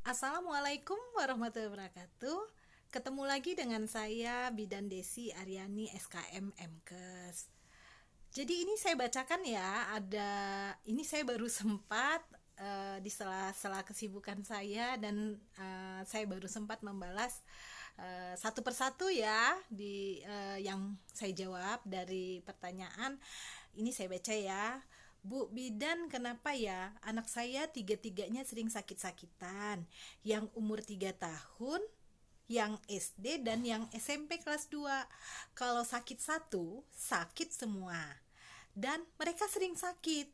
Assalamualaikum warahmatullahi wabarakatuh. Ketemu lagi dengan saya Bidan Desi Aryani SKM MKes. Jadi ini saya bacakan ya, ini saya baru sempat di sela-sela kesibukan saya dan saya baru sempat membalas satu persatu ya yang saya jawab dari pertanyaan. Ini saya baca ya. Bu Bidan, kenapa ya anak saya tiga-tiganya sering sakit-sakitan? Yang umur 3 tahun, yang SD, dan yang SMP kelas 2. Kalau sakit satu, sakit semua. Dan mereka sering sakit,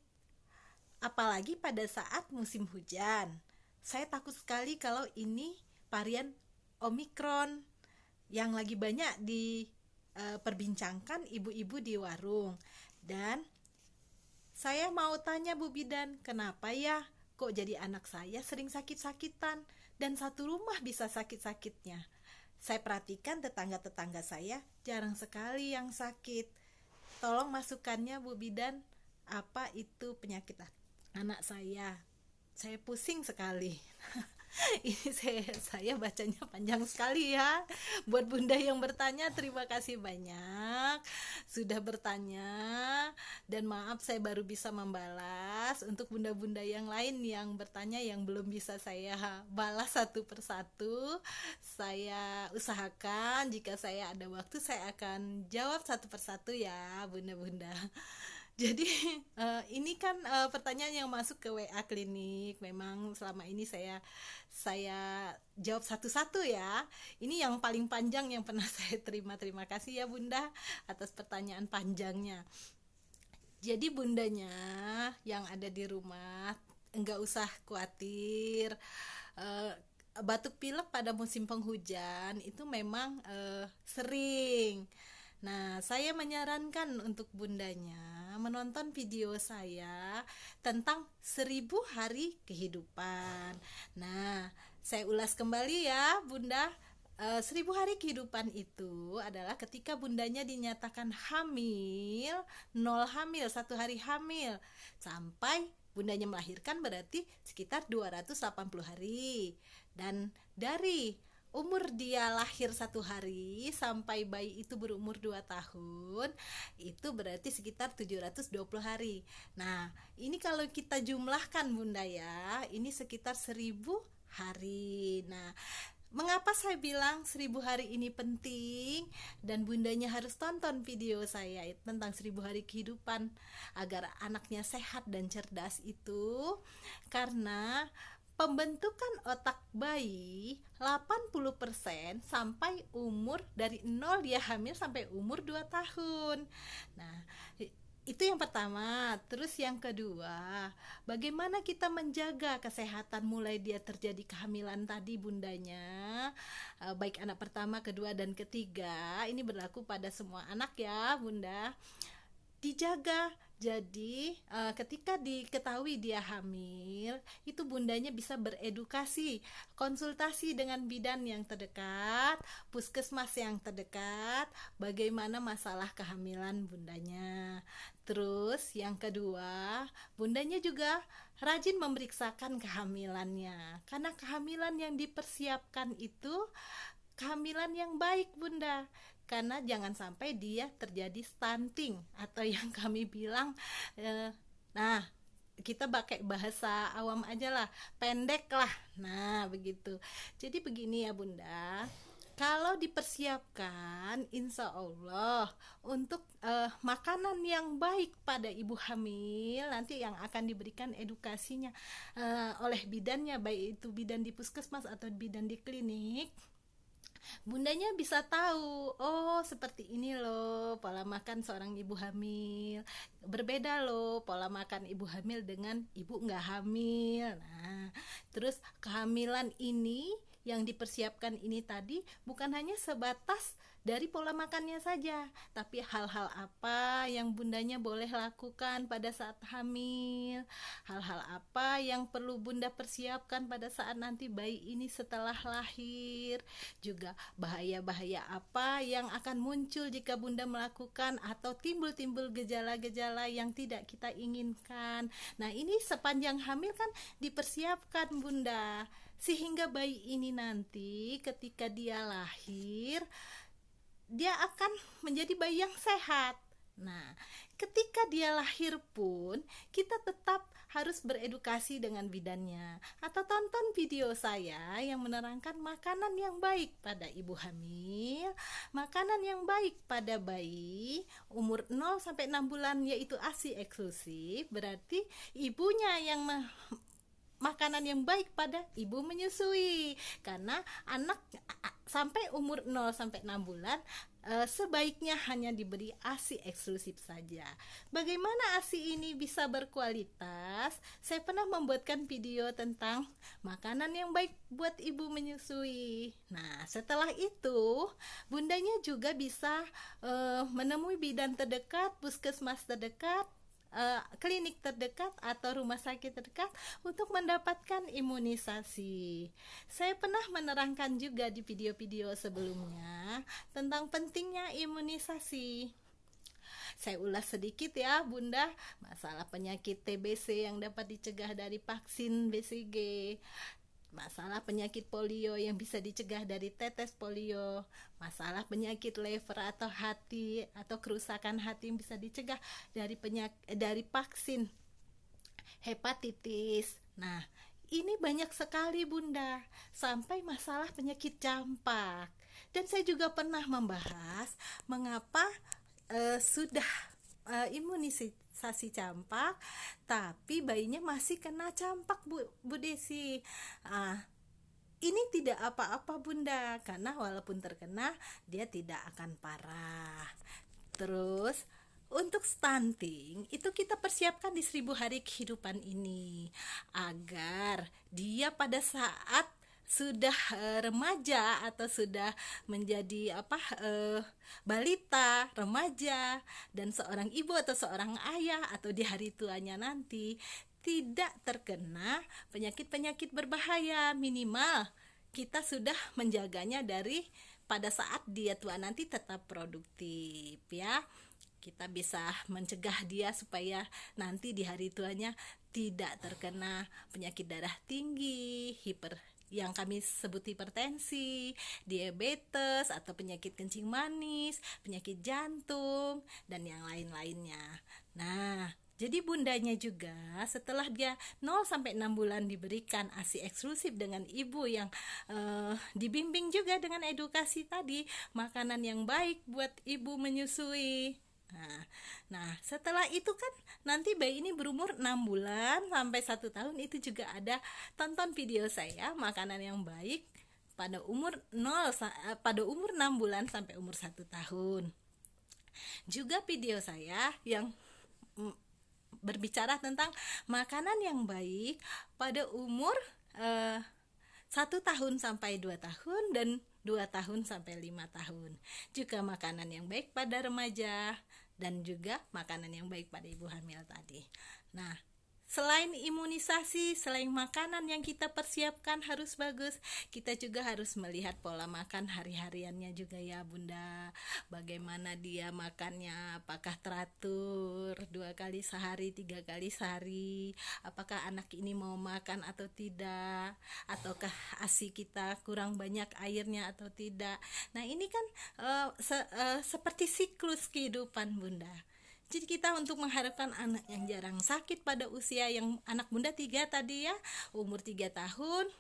apalagi pada saat musim hujan. Saya takut sekali kalau ini varian Omikron yang lagi banyak diperbincangkan ibu-ibu di warung. Dan saya mau tanya Bu Bidan, kenapa ya kok jadi anak saya sering sakit-sakitan dan satu rumah bisa sakit-sakitnya? Saya perhatikan tetangga-tetangga saya jarang sekali yang sakit. Tolong masukannya Bu Bidan, apa itu penyakit anak saya? Saya pusing sekali. Ini saya bacanya panjang sekali ya. Buat bunda yang bertanya, terima kasih banyak sudah bertanya. Dan maaf saya baru bisa membalas. Untuk bunda-bunda yang lain yang bertanya yang belum bisa saya balas satu persatu, saya usahakan jika saya ada waktu saya akan jawab satu persatu ya bunda-bunda. Jadi ini kan pertanyaan yang masuk ke WA klinik. Memang selama ini saya jawab satu-satu ya. Ini yang paling panjang yang pernah saya terima. Terima kasih ya Bunda atas pertanyaan panjangnya. Jadi bundanya yang ada di rumah enggak usah khawatir. Eh, Batuk pilek pada musim penghujan itu memang sering. Nah, saya menyarankan untuk bundanya menonton video saya tentang 1000 hari kehidupan. Nah, saya ulas kembali ya, Bunda. 1000 hari kehidupan itu adalah ketika bundanya dinyatakan hamil, 0 hamil, 1 hari hamil, sampai bundanya melahirkan berarti sekitar 280 hari. Dan dari umur dia lahir 1 hari sampai bayi itu berumur 2 tahun itu berarti sekitar 720 hari. Nah, ini kalau kita jumlahkan Bunda ya, ini sekitar 1000 hari. Nah, mengapa saya bilang 1000 hari ini penting dan bundanya harus tonton video saya tentang 1000 hari kehidupan agar anaknya sehat dan cerdas itu karena pembentukan otak bayi 80% sampai umur dari 0 dia hamil sampai umur 2 tahun. Nah, itu yang pertama. Terus yang kedua, bagaimana kita menjaga kesehatan mulai dia terjadi kehamilan tadi bundanya, baik anak pertama, kedua, dan ketiga. Ini berlaku pada semua anak ya bunda. Dijaga. Jadi ketika diketahui dia hamil, itu bundanya bisa beredukasi, konsultasi dengan bidan yang terdekat, puskesmas yang terdekat, bagaimana masalah kehamilan bundanya. Terus yang kedua, bundanya juga rajin memeriksakan kehamilannya, karena kehamilan yang dipersiapkan itu kehamilan yang baik bunda, karena jangan sampai dia terjadi stunting atau yang kami bilang nah kita pakai bahasa awam aja lah, pendek lah. Nah begitu. Jadi begini ya bunda, kalau dipersiapkan insya Allah untuk makanan yang baik pada ibu hamil nanti yang akan diberikan edukasinya oleh bidannya, baik itu bidan di puskesmas atau bidan di klinik, bundanya bisa tahu, oh seperti ini loh pola makan seorang ibu hamil, berbeda loh pola makan ibu hamil dengan ibu nggak hamil. Nah, terus kehamilan ini yang dipersiapkan ini tadi bukan hanya sebatas dari pola makannya saja, tapi hal-hal apa yang bundanya boleh lakukan pada saat hamil, hal-hal apa yang perlu bunda persiapkan pada saat nanti bayi ini setelah lahir, juga bahaya-bahaya apa yang akan muncul jika bunda melakukan atau timbul-timbul gejala-gejala yang tidak kita inginkan. Nah ini sepanjang hamil kan dipersiapkan bunda sehingga bayi ini nanti ketika dia lahir dia akan menjadi bayi yang sehat. Nah, ketika dia lahir pun kita tetap harus beredukasi dengan bidannya, atau tonton video saya yang menerangkan makanan yang baik pada ibu hamil, makanan yang baik pada bayi umur 0 sampai 6 bulan, yaitu ASI eksklusif. Berarti ibunya yang makanan yang baik pada ibu menyusui, karena anak sampai umur 0 sampai 6 bulan sebaiknya hanya diberi ASI eksklusif saja. Bagaimana ASI ini bisa berkualitas? Saya pernah membuatkan video tentang makanan yang baik buat ibu menyusui. Nah, setelah itu bundanya juga bisa menemui bidan terdekat, puskesmas terdekat, klinik terdekat atau rumah sakit terdekat untuk mendapatkan imunisasi. Saya pernah menerangkan juga di video-video sebelumnya tentang pentingnya imunisasi. Saya ulas sedikit ya Bunda, masalah penyakit TBC yang dapat dicegah dari vaksin BCG, masalah penyakit polio yang bisa dicegah dari tetes polio, masalah penyakit liver atau hati atau kerusakan hati yang bisa dicegah dari vaksin hepatitis. Nah, ini banyak sekali Bunda, sampai masalah penyakit campak. Dan saya juga pernah membahas mengapa sudah imunisasi campak tapi bayinya masih kena campak, Bu Desi. Ini tidak apa-apa Bunda, karena walaupun terkena dia tidak akan parah. Terus untuk stunting itu kita persiapkan di 1000 hari kehidupan ini agar dia pada saat sudah remaja atau sudah menjadi balita, remaja, dan seorang ibu atau seorang ayah atau di hari tuanya nanti tidak terkena penyakit-penyakit berbahaya. Minimal kita sudah menjaganya dari pada saat dia tua nanti tetap produktif ya. Kita bisa mencegah dia supaya nanti di hari tuanya tidak terkena penyakit darah tinggi, yang kami sebut hipertensi, diabetes atau penyakit kencing manis, penyakit jantung, dan yang lain-lainnya. Nah, jadi bundanya juga setelah dia 0 sampai 6 bulan diberikan ASI eksklusif dengan ibu yang dibimbing juga dengan edukasi tadi, makanan yang baik buat ibu menyusui. Nah, setelah itu kan nanti bayi ini berumur 6 bulan sampai 1 tahun, itu juga ada tonton video saya makanan yang baik pada umur 6 bulan sampai umur 1 tahun. Juga video saya yang berbicara tentang makanan yang baik pada umur 1 tahun sampai 2 tahun dan 2 tahun sampai 5 tahun. Juga makanan yang baik pada remaja dan juga makanan yang baik pada ibu hamil tadi. Nah, selain imunisasi, selain makanan yang kita persiapkan harus bagus, kita juga harus melihat pola makan hari-hariannya juga ya Bunda. Bagaimana dia makannya, apakah teratur 2 kali sehari, 3 kali sehari, apakah anak ini mau makan atau tidak, ataukah ASI kita kurang banyak airnya atau tidak. Nah, ini kan seperti siklus kehidupan Bunda. Jadi kita untuk mengharapkan anak yang jarang sakit pada usia yang anak Bunda 3 tadi ya, umur 3 tahun,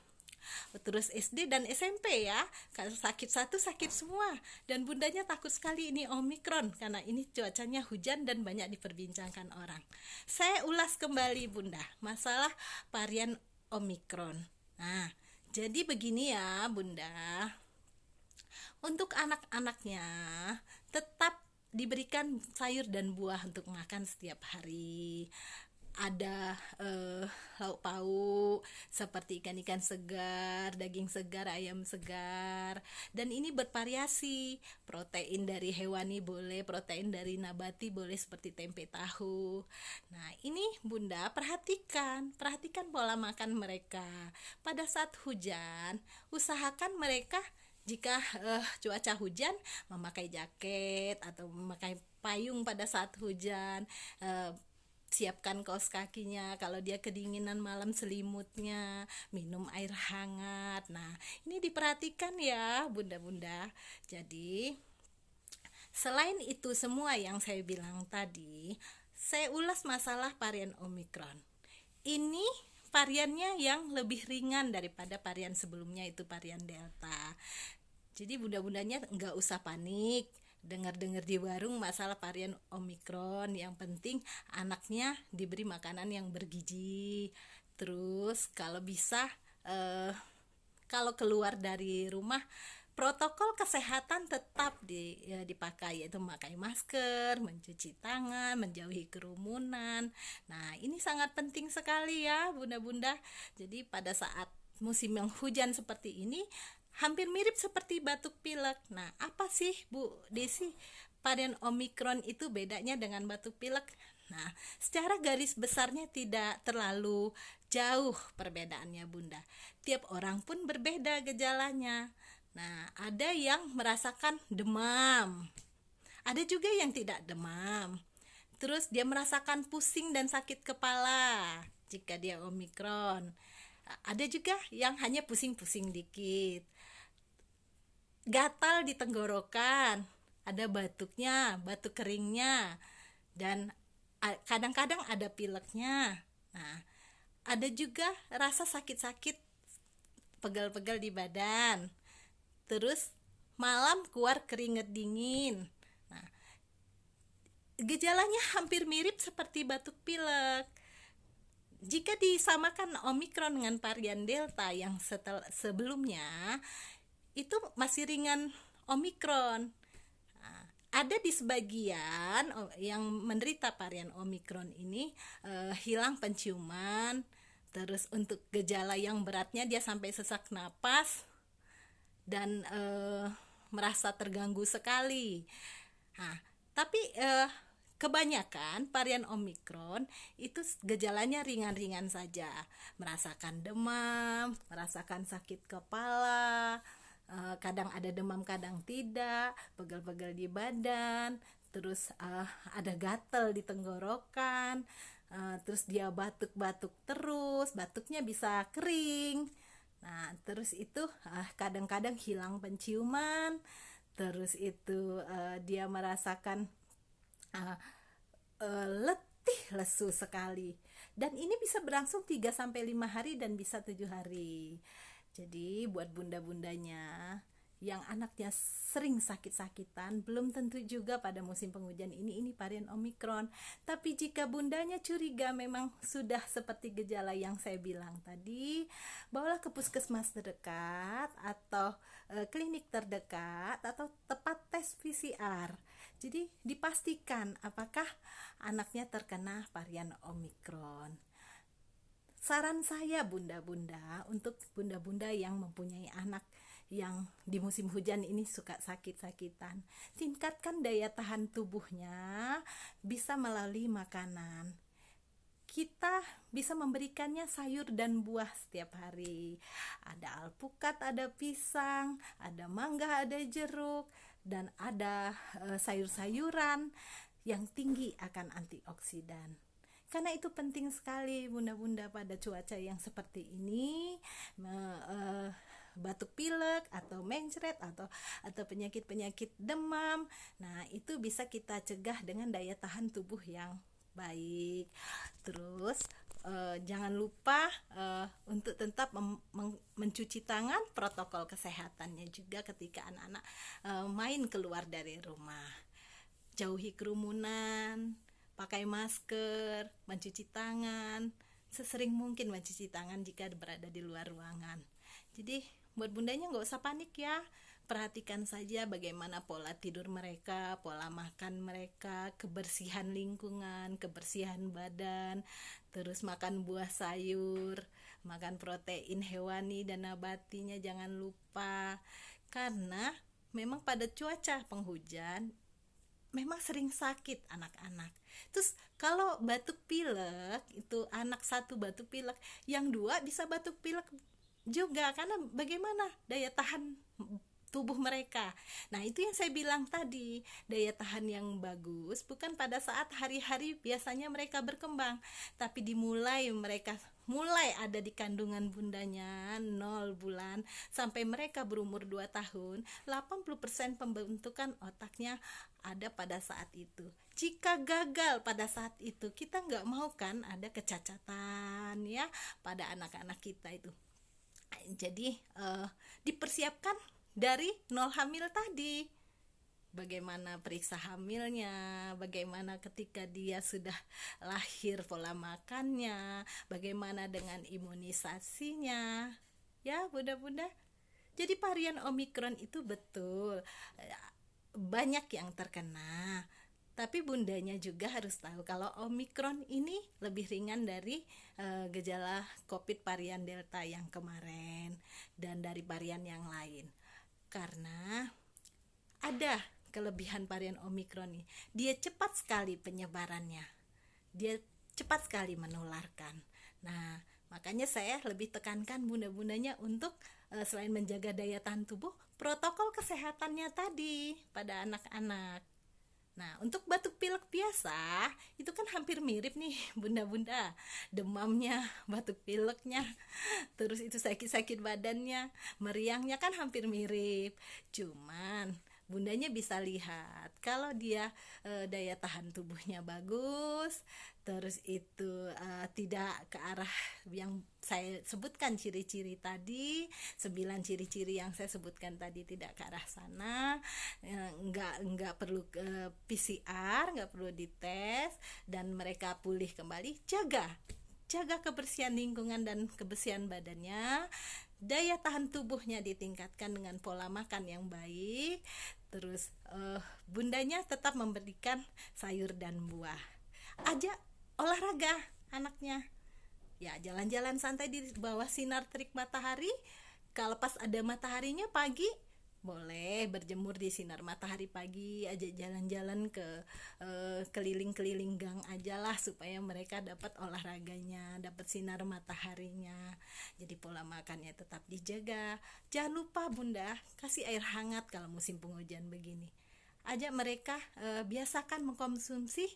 terus SD dan SMP ya, kalau sakit satu sakit semua. Dan bundanya takut sekali ini Omikron, karena ini cuacanya hujan dan banyak diperbincangkan orang. Saya ulas kembali Bunda, masalah varian Omikron. Nah, jadi begini ya Bunda, untuk anak-anaknya tetap diberikan sayur dan buah untuk makan setiap hari. Ada lauk pauk seperti ikan-ikan segar, daging segar, ayam segar, dan ini bervariasi. Protein dari hewani boleh, protein dari nabati boleh, seperti tempe tahu. Nah, ini Bunda perhatikan pola makan mereka. Pada saat hujan, usahakan mereka jika cuaca hujan memakai jaket atau memakai payung pada saat hujan. siapkan kaos kakinya, kalau dia kedinginan malam selimutnya, minum air hangat. Nah, ini diperhatikan ya bunda-bunda. Jadi selain itu semua yang saya bilang tadi, saya ulas masalah varian Omikron. Ini variannya yang lebih ringan daripada varian sebelumnya, itu varian Delta. Jadi bunda-bundanya nggak usah panik dengar-dengar di warung masalah varian Omikron. Yang penting anaknya diberi makanan yang bergizi. Terus kalau bisa kalau keluar dari rumah, protokol kesehatan tetap dipakai, yaitu memakai masker, mencuci tangan, menjauhi kerumunan. Nah, ini sangat penting sekali ya bunda-bunda. Jadi pada saat musim yang hujan seperti ini, hampir mirip seperti batuk pilek. Nah, apa sih Bu Desi varian Omikron itu bedanya dengan batuk pilek? Nah, secara garis besarnya tidak terlalu jauh perbedaannya bunda. Tiap orang pun berbeda gejalanya. Nah, ada yang merasakan demam, ada juga yang tidak demam. Terus dia merasakan pusing dan sakit kepala jika dia Omikron. Ada juga yang hanya pusing-pusing dikit, gatal di tenggorokan, ada batuknya, batuk keringnya, dan kadang-kadang ada pileknya. Nah, ada juga rasa sakit-sakit, pegal-pegal di badan. Terus malam keluar keringat dingin. Nah, gejalanya hampir mirip seperti batuk pilek. Jika disamakan Omikron dengan varian Delta yang sebelumnya, itu masih ringan Omikron. Nah, ada di sebagian yang menderita varian Omikron ini hilang penciuman. Terus untuk gejala yang beratnya dia sampai sesak napas dan merasa terganggu sekali. Nah, tapi kebanyakan varian Omikron itu gejalanya ringan-ringan saja, merasakan demam, merasakan sakit kepala, kadang ada demam kadang tidak, pegal-pegal di badan, terus ada gatal di tenggorokan, terus dia batuk-batuk terus, batuknya bisa kering. Nah, terus itu kadang-kadang hilang penciuman, terus itu dia merasakan letih, lesu sekali. Dan ini bisa berlangsung 3-5 hari dan bisa 7 hari. Jadi buat bunda-bundanya yang anaknya sering sakit-sakitan, belum tentu juga pada musim penghujan ini varian Omikron. Tapi jika bundanya curiga memang sudah seperti gejala yang saya bilang tadi, bawalah ke puskesmas terdekat atau klinik terdekat atau tempat tes PCR. Jadi dipastikan apakah anaknya terkena varian Omikron. Saran saya bunda-bunda, untuk bunda-bunda yang mempunyai anak yang di musim hujan ini suka sakit-sakitan, tingkatkan daya tahan tubuhnya bisa melalui makanan. Kita bisa memberikannya sayur dan buah setiap hari. Ada alpukat, ada pisang, ada mangga, ada jeruk, dan ada sayur-sayuran yang tinggi akan antioksidan. Karena itu penting sekali bunda-bunda pada cuaca yang seperti ini, batuk pilek atau mencret atau penyakit-penyakit demam. Nah, itu bisa kita cegah dengan daya tahan tubuh yang baik. Terus jangan lupa untuk tetap mencuci tangan, protokol kesehatannya juga ketika anak-anak main keluar dari rumah. Jauhi kerumunan, pakai masker, mencuci tangan, sesering mungkin mencuci tangan jika berada di luar ruangan. Jadi buat bundanya nggak usah panik ya, perhatikan saja bagaimana pola tidur mereka, pola makan mereka, kebersihan lingkungan, kebersihan badan, terus makan buah sayur, makan protein hewani dan nabatinya jangan lupa. Karena memang pada cuaca penghujan memang sering sakit anak-anak. Terus kalau batuk pilek itu anak satu batuk pilek, yang dua bisa batuk pilek juga, karena bagaimana daya tahan tubuh mereka. Nah, itu yang saya bilang tadi, daya tahan yang bagus bukan pada saat hari-hari biasanya mereka berkembang, tapi mereka mulai ada di kandungan bundanya 0 bulan sampai mereka berumur 2 tahun, 80% pembentukan otaknya ada pada saat itu. Jika gagal pada saat itu, kita nggak mau kan ada kecacatan ya pada anak-anak kita itu. Jadi dipersiapkan dari nol hamil tadi. Bagaimana periksa hamilnya, bagaimana ketika dia sudah lahir pola makannya, bagaimana dengan imunisasinya. Ya, bunda-bunda. Jadi varian Omikron itu betul banyak yang terkena. Tapi bundanya juga harus tahu kalau Omikron ini lebih ringan dari gejala COVID varian Delta yang kemarin dan dari varian yang lain. Karena ada kelebihan varian Omikron nih, dia cepat sekali penyebarannya, dia cepat sekali menularkan. Nah, makanya saya lebih tekankan bunda-bundanya untuk selain menjaga daya tahan tubuh, protokol kesehatannya tadi pada anak-anak. Nah, untuk batuk pilek biasa itu kan hampir mirip nih bunda-bunda, demamnya, batuk pileknya, terus itu sakit-sakit badannya, meriangnya kan hampir mirip. Cuman bundanya bisa lihat kalau dia daya tahan tubuhnya bagus, terus itu tidak ke arah yang saya sebutkan ciri-ciri tadi, 9 ciri-ciri yang saya sebutkan tadi tidak ke arah sana, nggak perlu PCR, nggak perlu dites, dan mereka pulih kembali. Jaga kebersihan lingkungan dan kebersihan badannya, daya tahan tubuhnya ditingkatkan dengan pola makan yang baik, terus bundanya tetap memberikan sayur dan buah. Ajak olahraga anaknya, ya jalan-jalan santai di bawah sinar terik matahari. Kalau pas ada mataharinya pagi, boleh berjemur di sinar matahari pagi, aja jalan-jalan ke keliling-keliling gang aja lah, supaya mereka dapat olahraganya, dapat sinar mataharinya. Jadi pola makannya tetap dijaga. Jangan lupa bunda, kasih air hangat kalau musim penghujan begini. Ajak mereka biasakan mengkonsumsi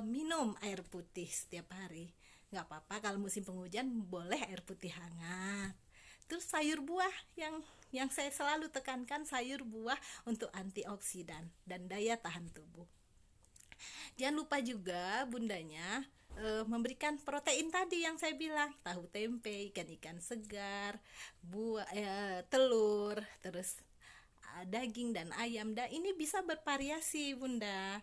minum air putih setiap hari. Nggak apa-apa kalau musim penghujan boleh air putih hangat. Terus sayur buah yang saya selalu tekankan, sayur buah untuk antioksidan dan daya tahan tubuh. Jangan lupa juga bundanya memberikan protein tadi yang saya bilang, tahu tempe, ikan-ikan segar, buah, telur, terus daging dan ayam. Dan ini bisa bervariasi bunda.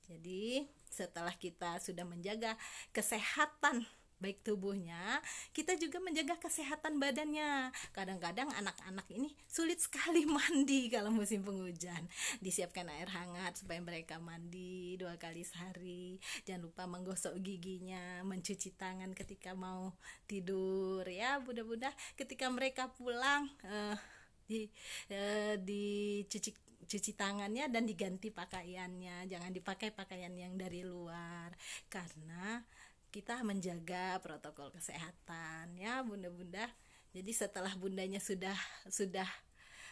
Jadi setelah kita sudah menjaga kesehatan baik tubuhnya, kita juga menjaga kesehatan badannya. Kadang-kadang anak-anak ini sulit sekali mandi kalau musim penghujan. Disiapkan air hangat supaya mereka mandi 2 kali sehari. Jangan lupa menggosok giginya, mencuci tangan ketika mau tidur ya bunda-bunda. Ketika mereka pulang dicuci tangannya dan diganti pakaiannya. Jangan dipakai pakaian yang dari luar, karena kita menjaga protokol kesehatan ya bunda-bunda. Jadi setelah bundanya sudah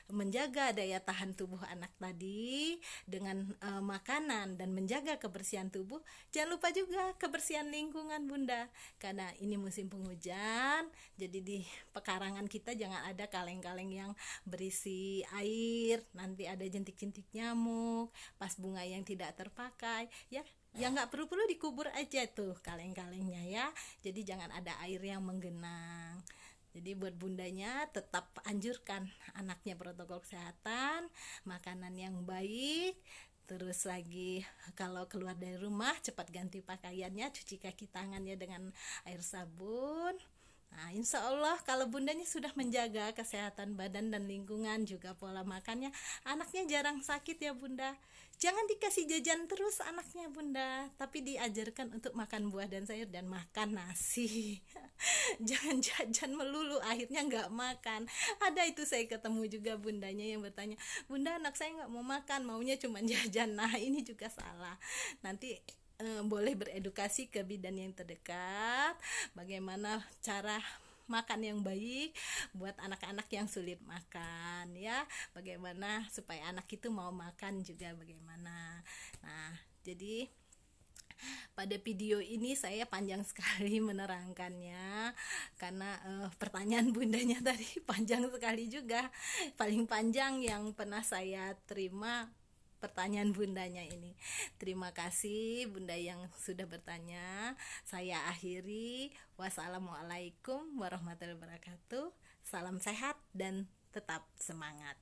menjaga daya tahan tubuh anak tadi dengan makanan dan menjaga kebersihan tubuh, jangan lupa juga kebersihan lingkungan bunda, karena ini musim penghujan. Jadi di pekarangan kita jangan ada kaleng-kaleng yang berisi air, nanti ada jentik-jentik nyamuk pas bunga yang tidak terpakai ya. Ya nggak perlu dikubur aja tuh kaleng-kalengnya ya. Jadi jangan ada air yang menggenang. Jadi buat bundanya tetap anjurkan anaknya protokol kesehatan, makanan yang baik. Terus lagi kalau keluar dari rumah cepat ganti pakaiannya, cuci kaki tangannya dengan air sabun. Nah, insya Allah kalau bundanya sudah menjaga kesehatan badan dan lingkungan, juga pola makannya, anaknya jarang sakit ya bunda. Jangan dikasih jajan terus anaknya bunda, tapi diajarkan untuk makan buah dan sayur dan makan nasi. Jangan jajan melulu, akhirnya nggak makan. Ada itu saya ketemu juga bundanya yang bertanya, bunda anak saya nggak mau makan, maunya cuma jajan. Nah ini juga salah. Nanti boleh beredukasi ke bidan yang terdekat, bagaimana cara makan yang baik buat anak-anak yang sulit makan ya. Bagaimana supaya anak itu mau makan juga bagaimana. Nah, jadi pada video ini saya panjang sekali menerangkannya karena pertanyaan bundanya tadi panjang sekali juga. Paling panjang yang pernah saya terima pertanyaan bundanya ini. Terima kasih bunda yang sudah bertanya. Saya akhiri. Wassalamualaikum warahmatullahi wabarakatuh. Salam sehat dan tetap semangat.